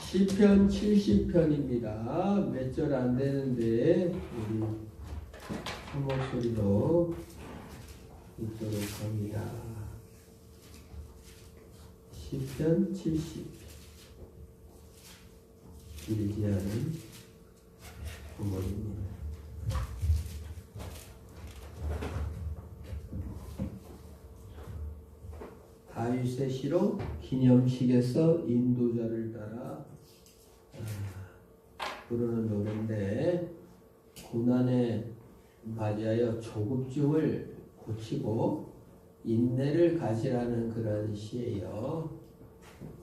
시편 70편입니다. 몇 절 안 되는데 우리 한 목소리로 읽도록 합니다. 시편 70편 길지 않은 부모입니다. 다윗의 시로 기념식에서 인도자를 따라 부르는 노래인데, 고난에 맞이하여 조급증을 고치고 인내를 가지라는 그런 시예요.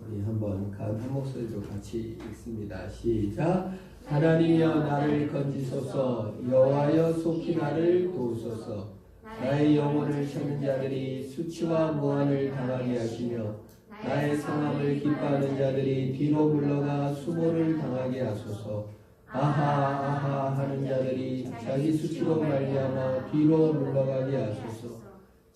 우리 한번 한 목소리로 같이 읽습니다. 시작. 하나님이여 나를 건지소서, 여호와여 속히 나를 도우소서. 나의 영혼을 찾는 자들이 수치와 무한을 당하게 하시며 나의 상함을 기뻐하는 자들이 뒤로 물러가 수모를 당하게 하소서. 아하 아하 하는 자들이 자기 수치로 말미암아 뒤로 물러가게 하소서.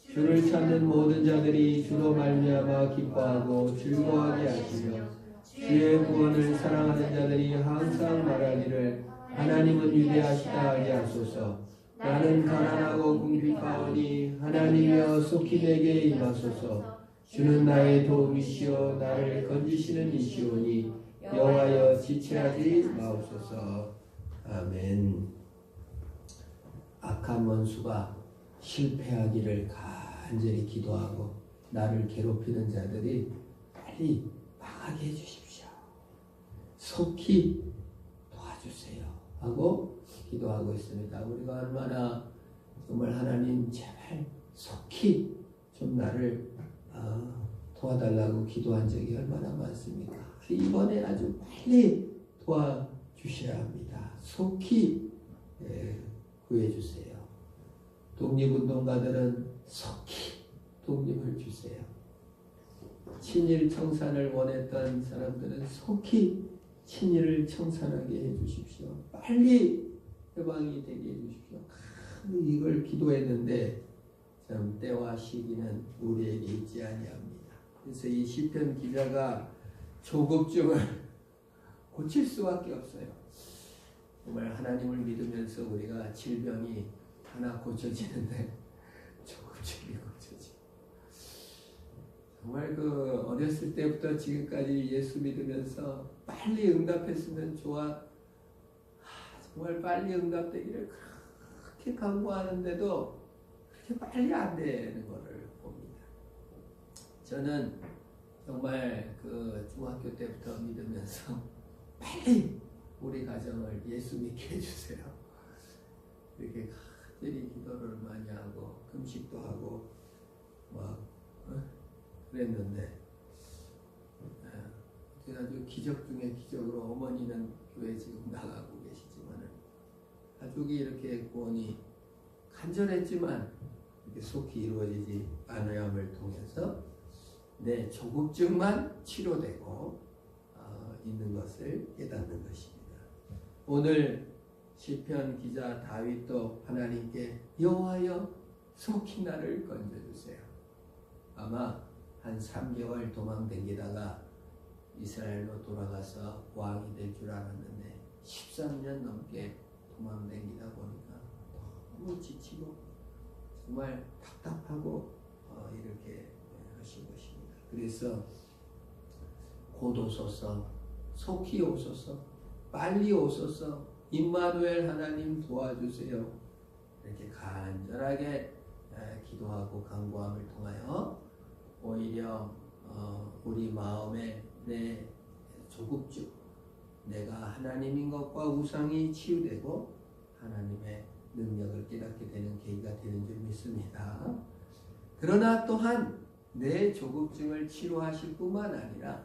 주를 찾는 모든 자들이 주로 말미암아 기뻐하고 즐거워하게 하시며 주의 구원을 사랑하는 자들이 항상 말하기를 하나님은 위대하시다 하게 하소서. 나는 가난하고 궁핍하오니 하나님이여 속히 내게 임하소서. 주는 나의 도움이시오 나를 건지시는 이시오니 여호와여 지체하지 마옵소서. 아멘. 악한 원수가 실패하기를 간절히 기도하고 나를 괴롭히는 자들이 빨리 망하게 해주십시오. 속히 도와주세요 하고 기도하고 있습니다. 우리가 얼마나 정말 하나님 제발 속히 좀 나를 도와달라고 기도한 적이 얼마나 많습니까? 이번에 아주 빨리 도와주셔야 합니다. 속히 구해주세요. 독립운동가들은 속히 독립을 주세요. 친일 청산을 원했던 사람들은 속히 친일을 청산하게 해주십시오. 빨리 해방이 되게 해주십시오. 이걸 기도했는데 참 때와 시기는 우리에게 있지 아니합니다. 그래서 이 시편 기자가 조급증을 고칠 수밖에 없어요. 정말 하나님을 믿으면서 우리가 질병이 하나 고쳐지는데 조급증이 고쳐지. 정말 그 어렸을 때부터 지금까지 예수 믿으면서 빨리 응답했으면 좋아. 정말 빨리 응답되기를 그렇게 간구하는데도 그렇게 빨리 안 되는 것을 봅니다. 저는 정말 그 중학교 때부터 믿으면서 빨리 우리 가정을 예수 믿게 해주세요. 이렇게 간절히 기도를 많이 하고 금식도 하고 막 그랬는데 아주 기적 중에 기적으로 어머니는 교회 지금 나가고 계시지만은 가족이 이렇게 구원이 간절했지만 이렇게 속히 이루어지지 않음을 통해서 내 조급증만 치료되고 있는 것을 깨닫는 것입니다. 오늘 시편 기자 다윗도 하나님께 여호와여 속히 나를 건져주세요. 아마 한 3개월 도망다니다가 이스라엘로 돌아가서 왕이 될 줄 알았는데 13년 넘게 도망다니다 보니까 너무 지치고 정말 답답하고 이렇게 하신 것입니다. 그래서 곧 오소서, 속히 오소서, 빨리 오소서, 임마누엘 하나님 도와주세요. 이렇게 간절하게 기도하고 간구함을 통하여 오히려 우리 마음에 내 조급증, 내가 하나님인 것과 우상이 치유되고 하나님의 능력을 깨닫게 되는 계기가 되는 줄 믿습니다. 그러나 또한 내 조급증을 치료하실 뿐만 아니라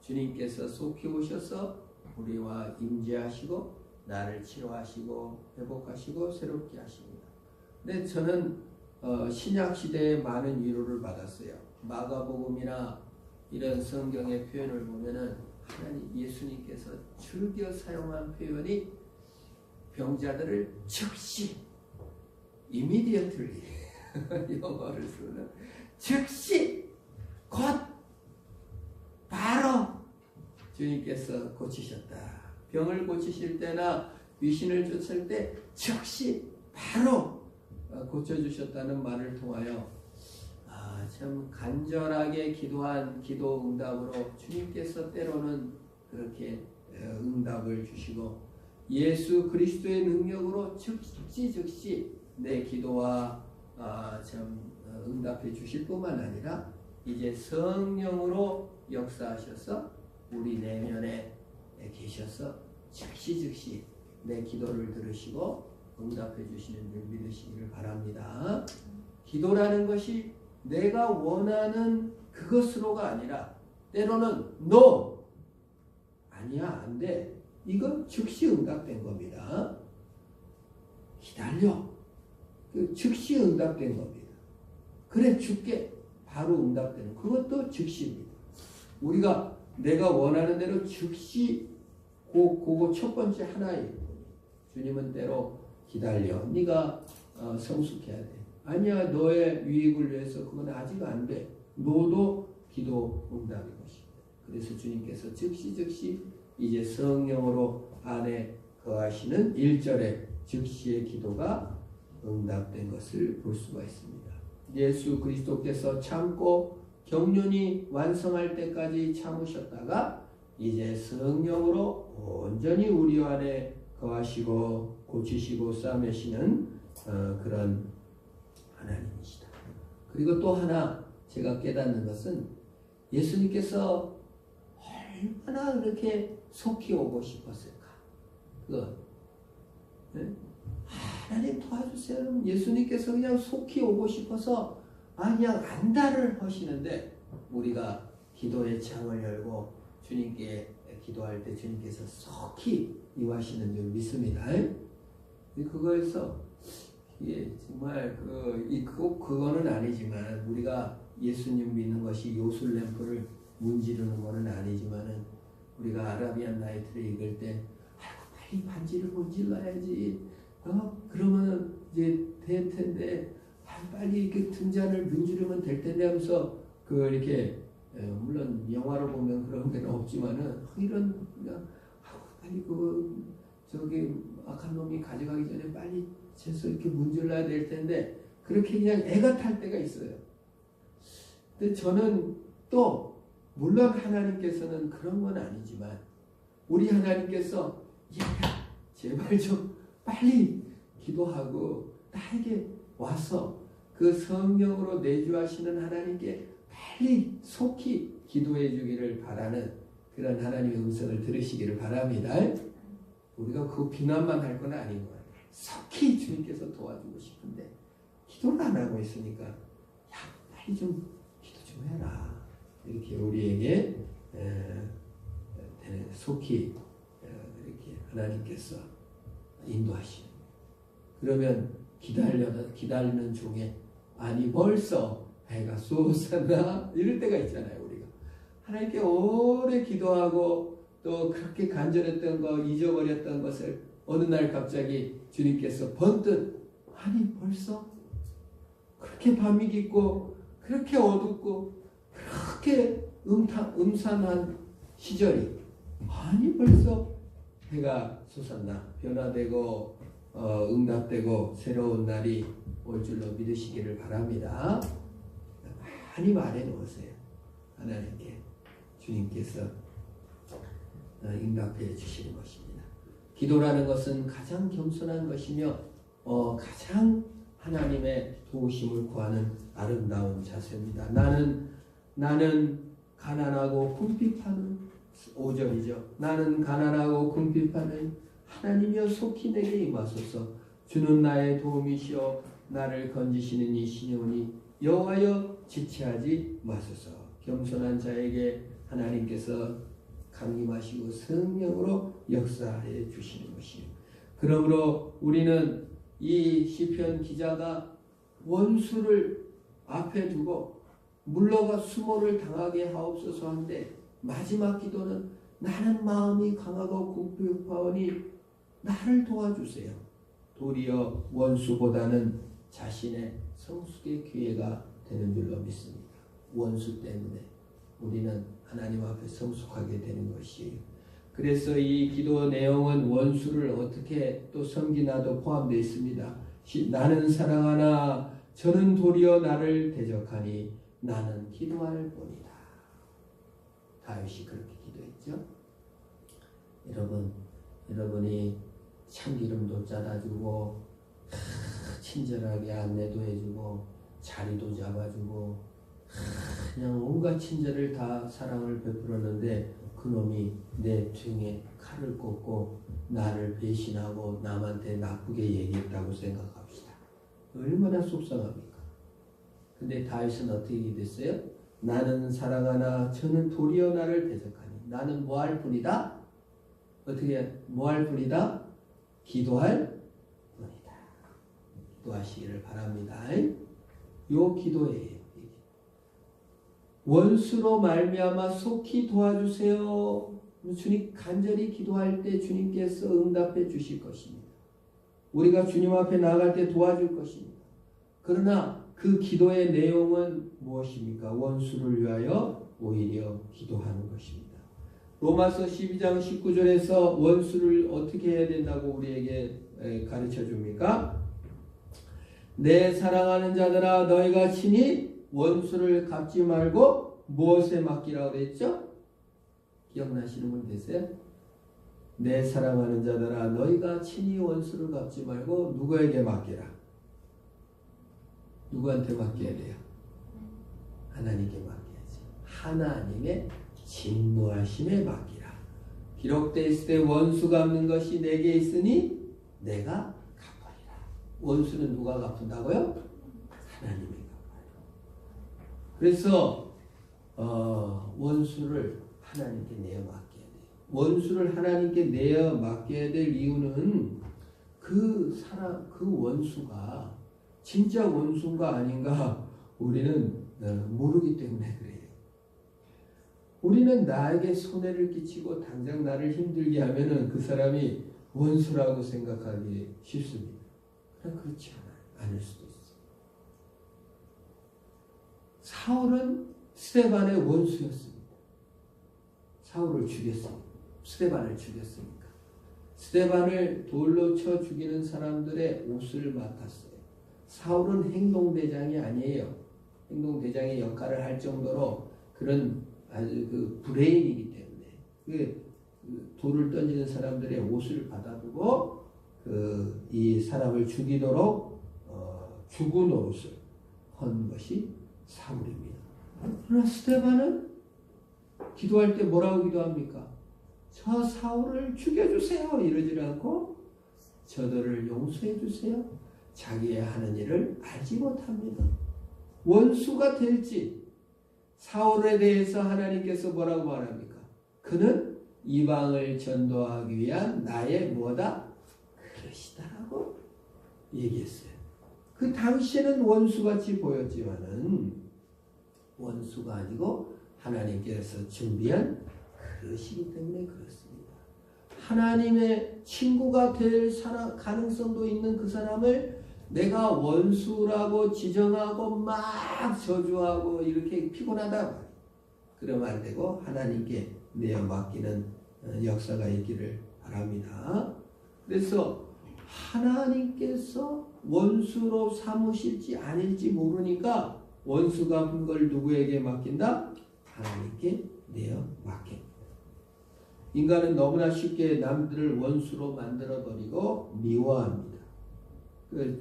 주님께서 속히 오셔서 우리와 임재하시고 나를 치료하시고 회복하시고 새롭게 하십니다. 근데 저는 신약 시대에 많은 위로를 받았어요. 마가복음이나 이런 성경의 표현을 보면은 하나님 예수님께서 즐겨 사용한 표현이 병자들을 즉시 immediately 영어를 쓰는 즉시 곧 바로 주님께서 고치셨다. 병을 고치실 때나 귀신을 쫓을 때 즉시 바로 고쳐주셨다는 말을 통하여 참 간절하게 기도한 기도 응답으로 주님께서 때로는 그렇게 응답을 주시고 예수 그리스도의 능력으로 즉시 내 기도와 참 응답해 주실 뿐만 아니라 이제 성령으로 역사하셔서 우리 내면에 계셔서 즉시 내 기도를 들으시고 응답해 주시는 줄 믿으시기를 바랍니다. 기도라는 것이 내가 원하는 그것으로가 아니라 때로는 no 아니야 안 돼. 이건 즉시 응답된 겁니다. 기다려. 즉시 응답된 겁니다. 그래 줄게. 바로 응답되는 그것도 즉시입니다. 우리가 내가 원하는 대로 즉시 그거 첫 번째 하나예요. 주님은 때로 기다려. 네가 성숙해야 돼. 아니야 너의 유익을 위해서 그건 아직 안 돼. 너도 기도 응답인 것입니다. 그래서 주님께서 즉시 이제 성령으로 안에 거하시는 1절의 즉시의 기도가 응답된 것을 볼 수가 있습니다. 예수 그리스도께서 참고 경륜이 완성할 때까지 참으셨다가 이제 성령으로 온전히 우리 안에 거하시고 고치시고 싸매시는 그런 하나님이시다. 그리고 또 하나 제가 깨닫는 것은 예수님께서 얼마나 그렇게 속히 오고 싶었을까. 하나님 도와주세요. 예수님께서 그냥 속히 오고 싶어서 그냥 안달을 하시는데 우리가 기도의 창을 열고 주님께 기도할 때 주님께서 속히 임하시는 줄 믿습니다. 그거에서 정말 그거는 아니지만 우리가 예수님 믿는 것이 요술램프를 문지르는 것은 아니지만은 우리가 아라비안 나이트를 읽을 때 빨리 반지를 문질러야지. 그러면 이제 될 텐데 빨리 이렇게 등잔을 문지르면 될 텐데 하면서 이렇게 물론 영화로 보면 그런 게 없지만은 이런 그냥 빨리 저기 악한 놈이 가져가기 전에 빨리 재서 이렇게 문질러야 될 텐데 그렇게 그냥 애가 탈 때가 있어요. 근데 저는 또 물론 하나님께서는 그런 건 아니지만 우리 하나님께서 제발 좀 빨리 기도하고 나에게 와서 그 성령으로 내주하시는 하나님께 빨리 속히 기도해 주기를 바라는 그런 하나님의 음성을 들으시기를 바랍니다. 우리가 그 비난만 할 건 아닌 거예요. 속히 주님께서 도와주고 싶은데 기도를 안 하고 있으니까 빨리 좀 기도 좀 해라. 이렇게 우리에게 속히 이렇게 하나님께서 인도하시는. 그러면 기다리는 중에 벌써 해가 솟았나 이럴 때가 있잖아요. 우리가 하나님께 오래 기도하고 또 그렇게 간절했던 거 잊어버렸던 것을 어느 날 갑자기 주님께서 번뜩 벌써 그렇게 밤이 깊고 그렇게 어둡고 그렇게 음산한 시절이 벌써 해가 솟았나. 변화되고 응답되고 새로운 날이 올 줄로 믿으시기를 바랍니다. 많이 말해놓으세요. 하나님께 주님께서 응답해 주시는 것입니다. 기도라는 것은 가장 겸손한 것이며 가장 하나님의 도우심을 구하는 아름다운 자세입니다. 나는 가난하고 궁핍하는 5절이죠. 나는 가난하고 궁핍하는 하나님이여 속히 내게 임하소서. 주는 나의 도움이시여 나를 건지시는 이시오니 여호와여 지체하지 마소서. 겸손한 자에게 하나님께서 강림하시고 성령으로 역사해 주시는 것이에요. 그러므로 우리는 이 시편 기자가 원수를 앞에 두고 물러가 수모를 당하게 하옵소서 한데 마지막 기도는 나는 마음이 강하고 궁핍하오니 나를 도와주세요. 도리어 원수보다는 자신의 성숙의 기회가 되는 줄로 믿습니다. 원수 때문에 우리는 하나님 앞에 성숙하게 되는 것이에요. 그래서 이 기도 내용은 원수를 어떻게 또 섬기나도 포함되어 있습니다. 나는 사랑하나 저는 도리어 나를 대적하니 나는 기도할 뿐이다. 다윗이 그렇게 기도했죠. 여러분이 참기름도 짜다주고 친절하게 안내도 해주고 자리도 잡아주고 그냥 온갖 친절을 다 사랑을 베풀었는데 그놈이 내 등에 칼을 꽂고 나를 배신하고 남한테 나쁘게 얘기했다고 생각합시다. 얼마나 속상합니까? 근데 다윗은 어떻게 됐어요? 나는 사랑하나 저는 도리어 나를 대적하니 나는 뭐 할 뿐이다? 어떻게 뭐 할 뿐이다? 기도할 뿐이다. 기도하시기를 바랍니다. 요 기도예요. 원수로 말미암아 속히 도와주세요. 주님 간절히 기도할 때 주님께서 응답해 주실 것입니다. 우리가 주님 앞에 나아갈 때 도와줄 것입니다. 그러나 그 기도의 내용은 무엇입니까? 원수를 위하여 오히려 기도하는 것입니다. 로마서 12장 19절에서 원수를 어떻게 해야 된다고 우리에게 가르쳐 줍니까? 내 사랑하는 자들아 너희가 친히 원수를 갚지 말고 무엇에 맡기라고 그랬죠? 기억나시는 분 계세요? 내 사랑하는 자들아 너희가 친히 원수를 갚지 말고 누구에게 맡기라? 누구한테 맡겨야 돼요? 하나님께 맡겨야지. 하나님의 진노하심에 맡기라. 기록되어 있을 때 원수 갚는 것이 내게 있으니 내가 갚으리라. 원수는 누가 갚는다고요? 하나님이 갚아요. 그래서 원수를 하나님께 내어 맡겨야 돼요. 원수를 하나님께 내어 맡겨야 될 이유는 그 원수가 진짜 원수인가 아닌가 우리는 모르기 때문에 그래요. 우리는 나에게 손해를 끼치고 당장 나를 힘들게 하면은 그 사람이 원수라고 생각하기 쉽습니다. 그러나 그렇지 않아요. 아닐 수도 있어요. 사울은 스데반의 원수였습니다. 사울을 죽였습니다. 스데반을 죽였으니까. 스데반을 돌로 쳐 죽이는 사람들의 옷을 맡았어요. 사울은 행동대장이 아니에요. 행동대장의 역할을 할 정도로 그런 아주 그 브레인이기 때문에 그 돌을 던지는 사람들의 옷을 받아두고 이 사람을 죽이도록 죽은 옷을 헌 것이 사울입니다. 그러나 스데반은 기도할 때 뭐라고 기도합니까? 저 사울을 죽여주세요 이러지 않고 저들을 용서해 주세요. 자기의 하는 일을 알지 못합니다. 원수가 될지 사울에 대해서 하나님께서 뭐라고 말합니까? 그는 이방을 전도하기 위한 나의 뭐다? 그릇이다라고 얘기했어요. 그 당시에는 원수같이 보였지만은 원수가 아니고 하나님께서 준비한 그릇이기 때문에 그렇습니다. 하나님의 친구가 될 가능성도 있는 그 사람을 내가 원수라고 지정하고 막 저주하고 이렇게 피곤하다 그러면 안 되고 하나님께 내어 맡기는 역사가 있기를 바랍니다. 그래서 하나님께서 원수로 삼으실지 아닐지 모르니까 원수 갚은 걸 누구에게 맡긴다? 하나님께 내어 맡깁니다. 인간은 너무나 쉽게 남들을 원수로 만들어버리고 미워합니다.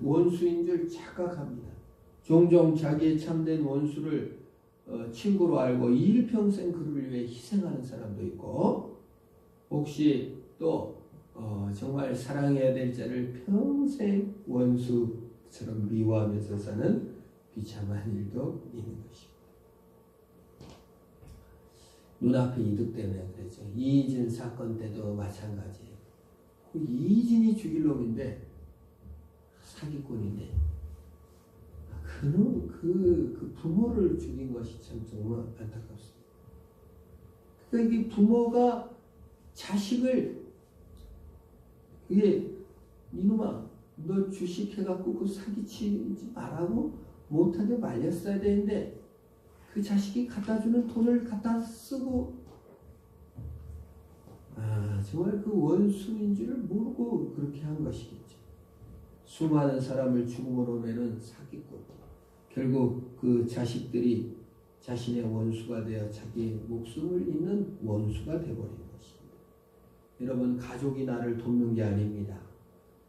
원수인 줄 착각합니다. 종종 자기의 참된 원수를 친구로 알고 일평생 그를 위해 희생하는 사람도 있고 혹시 또 정말 사랑해야 될 자를 평생 원수처럼 미워하면서 사는 비참한 일도 있는 것입니다. 눈앞에 이득 때문에 그랬죠. 이희진 사건 때도 마찬가지예요. 이희진이 죽일 놈인데 사기꾼인데 그놈 그 부모를 죽인 것이 참 정말 안타깝습니다. 그러니까 이 부모가 자식을 이게 이놈아 너 주식해갖고 그 사기치지 말라고 못하게 말렸어야 되는데 그 자식이 갖다 주는 돈을 갖다 쓰고 정말 그 원수인 줄을 모르고 그렇게 한 것이겠죠. 수많은 사람을 죽음으로 내는 사기꾼. 결국 그 자식들이 자신의 원수가 되어 자기의 목숨을 잇는 원수가 되어버린 것입니다. 여러분, 가족이 나를 돕는 게 아닙니다.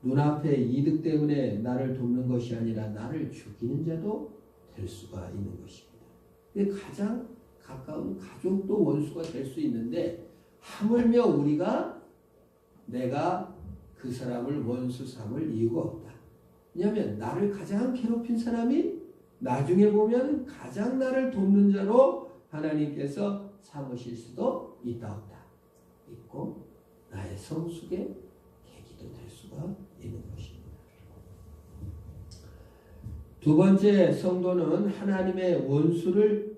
눈앞의 이득 때문에 나를 돕는 것이 아니라 나를 죽이는 자도 될 수가 있는 것입니다. 가장 가까운 가족도 원수가 될 수 있는데 하물며 우리가 내가 그 사람을 원수 삼을 이유가 없다. 왜냐하면 나를 가장 괴롭힌 사람이 나중에 보면 가장 나를 돕는 자로 하나님께서 삼으실 수도 있다옵다. 있고 나의 성숙의 계기도 될 수가 있는 것입니다. 두 번째, 성도는 하나님의 원수를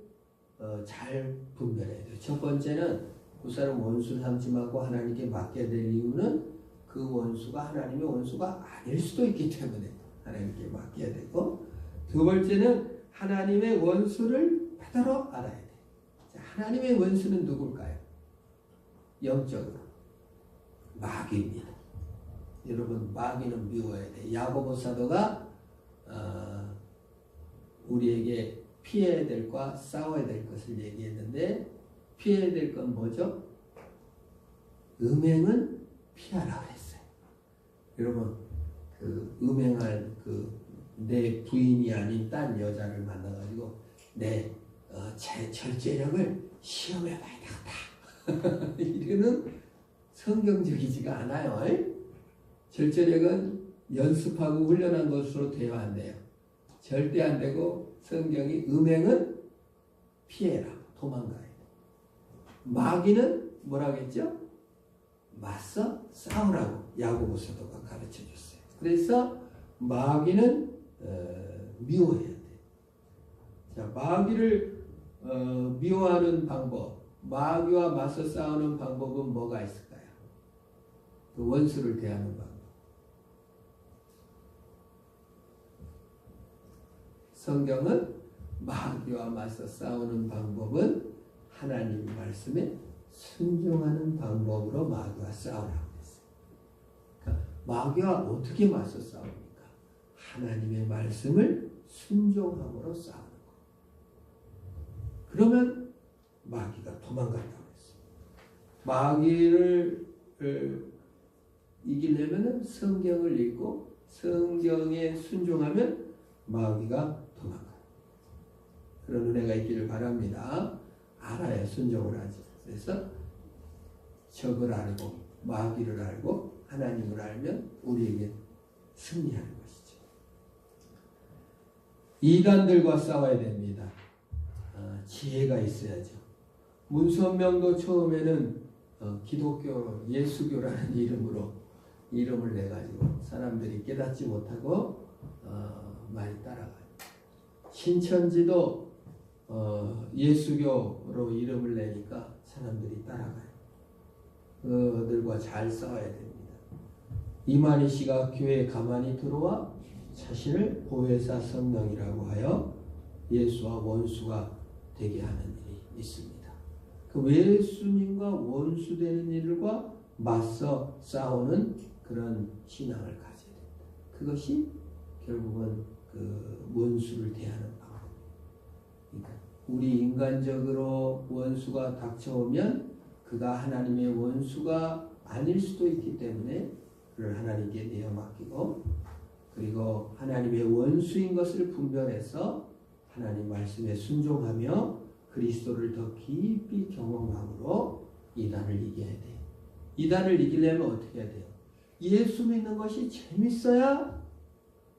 잘 분별해야 돼요. 첫 번째는 그 사람 원수 삼지 말고 하나님께 맡겨야 될 이유는 그 원수가 하나님의 원수가 아닐 수도 있기 때문에 하나님께 맡겨야 되고, 두 번째는 하나님의 원수를 받아러 알아야 돼요. 하나님의 원수는 누굴까요? 영적으로 마귀입니다. 여러분, 마귀는 미워야 돼요. 야고보 사도가 우리에게 피해야 될 것과 싸워야 될 것을 얘기했는데, 피해야 될 건 뭐죠? 음행은 피하라 그랬어요. 여러분, 그 음행할 내 부인이 아닌 딴 여자를 만나가지고 내 제 절제력을 시험해 봐야 되겠다. 이거는 성경적이지가 않아요. 절제력은 연습하고 훈련한 것으로 되어야 안 돼요. 절대 안 되고, 성경이 음행은 피해라, 도망가야 돼. 마귀는 뭐라고 했죠? 맞서 싸우라고 야고보 사도가 가르쳐 줬어요. 그래서 마귀는 미워해야 돼. 자, 마귀를 미워하는 방법, 마귀와 맞서 싸우는 방법은 뭐가 있을까요? 그 원수를 대하는 방법. 성경은 마귀와 맞서 싸우는 방법은 하나님 말씀에 순종하는 방법으로 마귀와 싸우라고 했어요. 그러니까 마귀와 어떻게 맞서 싸웁니까? 하나님의 말씀을 순종함으로 싸우는 거. 그러면 마귀가 도망간다고 했어요. 마귀를 이기려면 성경을 읽고 성경에 순종하면 마귀가 도망가요. 그런 은혜가 있기를 바랍니다. 알아야 순종을 하지. 그래서 적을 알고 마귀를 알고 하나님을 알면 우리에게 승리하는 것이죠. 이단들과 싸워야 됩니다. 지혜가 있어야죠. 문선명도 처음에는 기독교 예수교라는 이름을 내가지고 사람들이 깨닫지 못하고 많이 따라가요. 신천지도 예수교로 이름을 내니까 사람들이 따라가요. 그들과 잘 싸워야 됩니다. 이만희 씨가 교회에 가만히 들어와 자신을 보혜사 성령이라고 하여 예수와 원수가 되게 하는 일이 있습니다. 그 예수님과 원수되는 일과 맞서 싸우는 그런 신앙을 가져야 됩니다. 그것이 결국은 그 원수를 대하는 방법입니다. 그러니까 우리 인간적으로 원수가 닥쳐오면 그가 하나님의 원수가 아닐 수도 있기 때문에 그를 하나님께 내어 맡기고, 그리고 하나님의 원수인 것을 분별해서 하나님 말씀에 순종하며 그리스도를 더 깊이 경험함으로 이단을 이겨야 돼요. 이단을 이기려면 어떻게 해야 돼요? 예수 믿는 것이 재밌어야,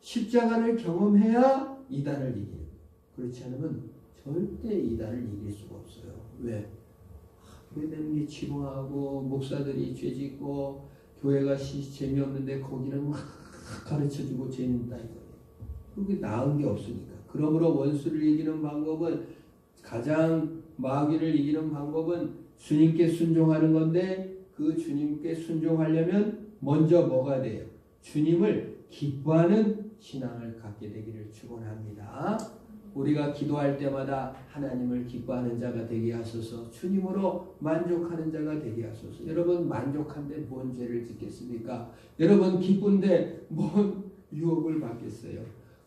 십자가를 경험해야 이단을 이기는 거예요. 그렇지 않으면 절대 이단을 이길 수가 없어요. 왜? 교회되는 게 지루하고 목사들이 죄짓고 교회가 재미없는데 거기는 막 가르쳐주고 재밌다 이거예요. 그게 나은 게 없으니까. 그러므로 원수를 이기는 방법은, 가장 마귀를 이기는 방법은 주님께 순종하는 건데, 그 주님께 순종하려면 먼저 뭐가 돼요? 주님을 기뻐하는 신앙을 갖게 되기를 축원합니다. 우리가 기도할 때마다 하나님을 기뻐하는 자가 되게 하소서. 주님으로 만족하는 자가 되게 하소서. 여러분 만족한데 뭔 죄를 짓겠습니까? 여러분 기쁜데 뭔 유혹을 받겠어요?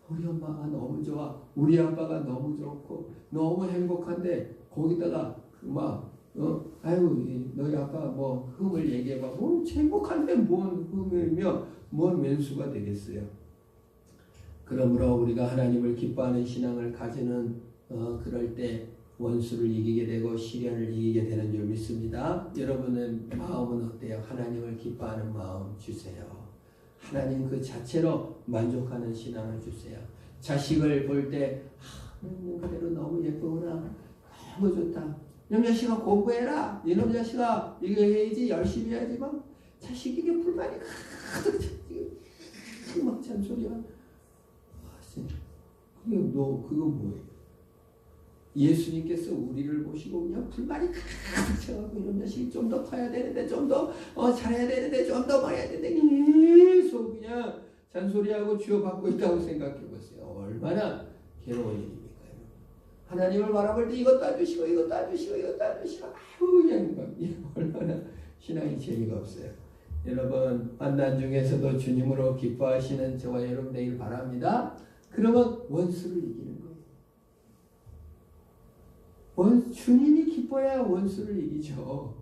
우리 엄마가 너무 좋아. 우리 아빠가 너무 좋고 너무 행복한데 거기다가 아유 너희 아빠 뭐 흠을 얘기해봐. 뭐 행복한데 뭔 흠이며 뭔 왼수가 되겠어요? 그러므로 우리가 하나님을 기뻐하는 신앙을 가지는 그럴 때 원수를 이기게 되고 시련을 이기게 되는 줄 믿습니다. 여러분의 마음은 어때요? 하나님을 기뻐하는 마음 주세요. 하나님 그 자체로 만족하는 신앙을 주세요. 자식을 볼 때 하나님 그대로 너무 예쁘구나. 너무 좋다. 이놈 자식아 공부해라. 이놈 자식아 이거 해야지. 열심히 해야지. 막 자식에게 불만이 가득 차지고 막 잔소리야. 그거 뭐예요? 예수님께서 우리를 보시고 그냥 불만이 가득 차가지고 이런 자식이 좀 더 커야 되는데 좀 더 잘해야 되는데 좀 더 뭐 해야 되는데 계속 그냥 잔소리하고 쥐어받고 있다고 생각해 보세요. 얼마나 괴로운 일입니까? 하나님을 바라볼 때 이것도 안 주시고 이것도 안 주시고 이것도 안 주시고 아유 그냥 얼마나 신앙이 재미가 없어요. 여러분 환난 중에서도 주님으로 기뻐하시는 저와 여러분 되길 바랍니다. 그러면 원수를 이기는 거예요. 주님이 기뻐야 원수를 이기죠.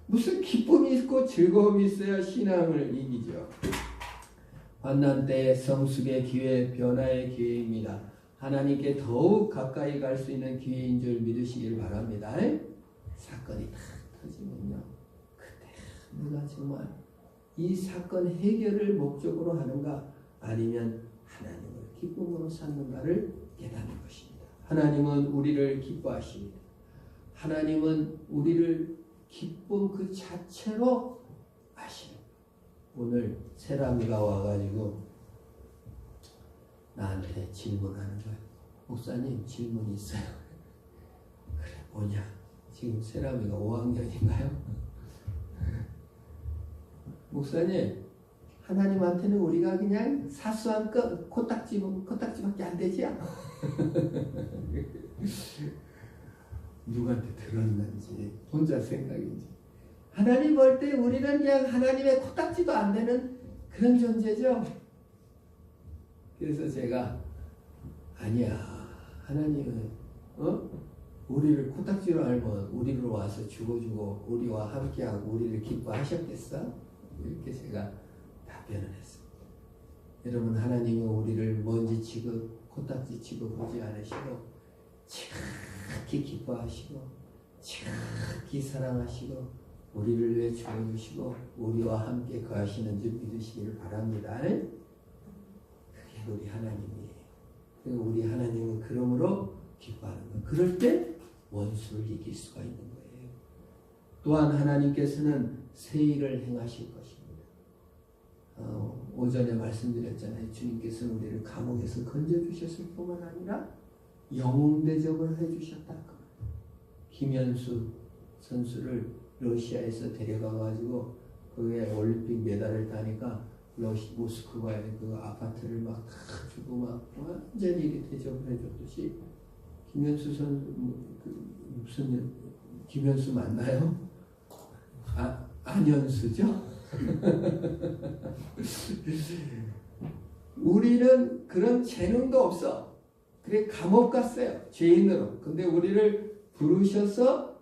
무슨 기쁨이 있고 즐거움이 있어야 신앙을 이기죠. 환난 때 성숙의 기회, 변화의 기회입니다. 하나님께 더욱 가까이 갈 수 있는 기회인 줄 믿으시길 바랍니다. 사건이 다 터지면요. 그때 내가 정말 이 사건 해결을 목적으로 하는가 아니면 하나님을 기쁨으로 삼는가를 깨닫는 것입니다. 하나님은 우리를 기뻐하십니다. 하나님은 우리를 기쁨 그 자체로 아십니다. 오늘 세라미가 와가지고 나한테 질문하는 거야. 목사님 질문이 있어요. 그래 뭐냐? 지금 세라미가 5학년인가요? 목사님 하나님한테는 우리가 그냥 사소한 코딱지밖에 안 되지 않아? 누구한테 들었는지 혼자 생각인지 하나님 볼 때 우리는 그냥 하나님의 코딱지도 안 되는 그런 존재죠. 그래서 제가 아니야 하나님은 우리를 코딱지로 알면 우리를 와서 죽어주고 우리와 함께하고 우리를 기뻐하셨겠어? 이렇게 제가 답변을 했습니다. 여러분 하나님은 우리를 먼지 취급 코딱지 취급 보지 않으시고 지극히 기뻐하시고 지극히 사랑하시고 우리를 위해 죽어주시고 우리와 함께 거하시는 줄 믿으시기를 바랍니다. 그게 우리 하나님이에요. 그리고 우리 하나님은 그러므로 기뻐하는 거예요. 그럴 때 원수를 이길 수가 있는 거예요. 또한 하나님께서는 새 일을 행하실 것입니다. 오전에 말씀드렸잖아요. 주님께서는 우리를 감옥에서 건져주셨을 뿐만 아니라 영웅 대접을 해주셨다. 김현수 선수를 러시아에서 데려가가지고 그게 올림픽 메달을 따니까 모스크바에 그 아파트를 막 주고 막 완전히 대접을 해줬듯이 김현수 선수 무슨 김현수 맞나요? 안현수죠? 우리는 그런 재능도 없어. 그래 감옥 갔어요. 죄인으로. 근데 우리를 부르셔서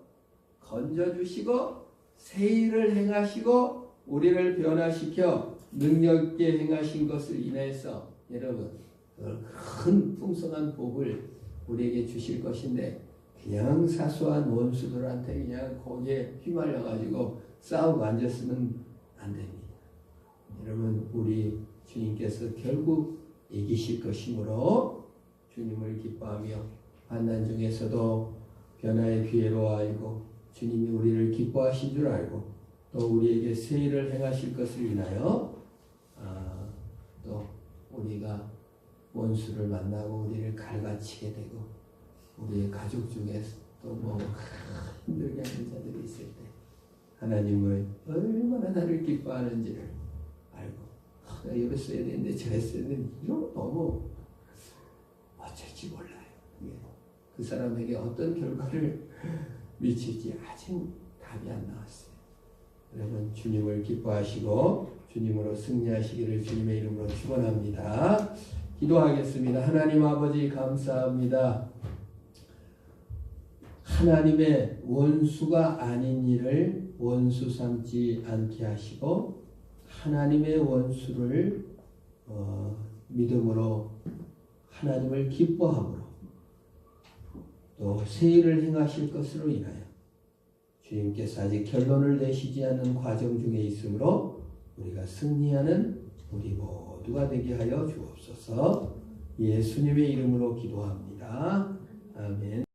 건져주시고 새 일을 행하시고 우리를 변화시켜 능력있게 행하신 것을 인해서 여러분 큰 풍성한 복을 우리에게 주실 것인데 그냥 사소한 원수들한테 그냥 거기에 휘말려가지고 싸우고 앉았으면 안 됩니다. 여러분 우리 주님께서 결국 이기실 것이므로 주님을 기뻐하며 환난 중에서도 변화의 기회로 알고 주님이 우리를 기뻐하신 줄 알고 또 우리에게 새 일을 행하실 것을 인하여 또 우리가 원수를 만나고 우리를 갈가치게 되고 우리의 가족 중에 또 뭐 힘들게 하는 자들이 있을 때 하나님을 얼마나 나를 기뻐하는지를 알고 내가 이랬어야 되는데 저랬어야 되는데 이런 거 너무 어쩔지 몰라요. 그 사람에게 어떤 결과를 미칠지 아직 답이 안 나왔어요. 여러분 주님을 기뻐하시고 주님으로 승리하시기를 주님의 이름으로 축원합니다. 기도하겠습니다. 하나님 아버지 감사합니다. 하나님의 원수가 아닌 일을 원수 삼지 않게 하시고 하나님의 원수를 믿음으로 하나님을 기뻐함으로 또 새 일을 행하실 것으로 인하여 주님께서 아직 결론을 내시지 않는 과정 중에 있으므로 우리가 승리하는 우리 모두가 되게 하여 주옵소서. 예수님의 이름으로 기도합니다. 아멘.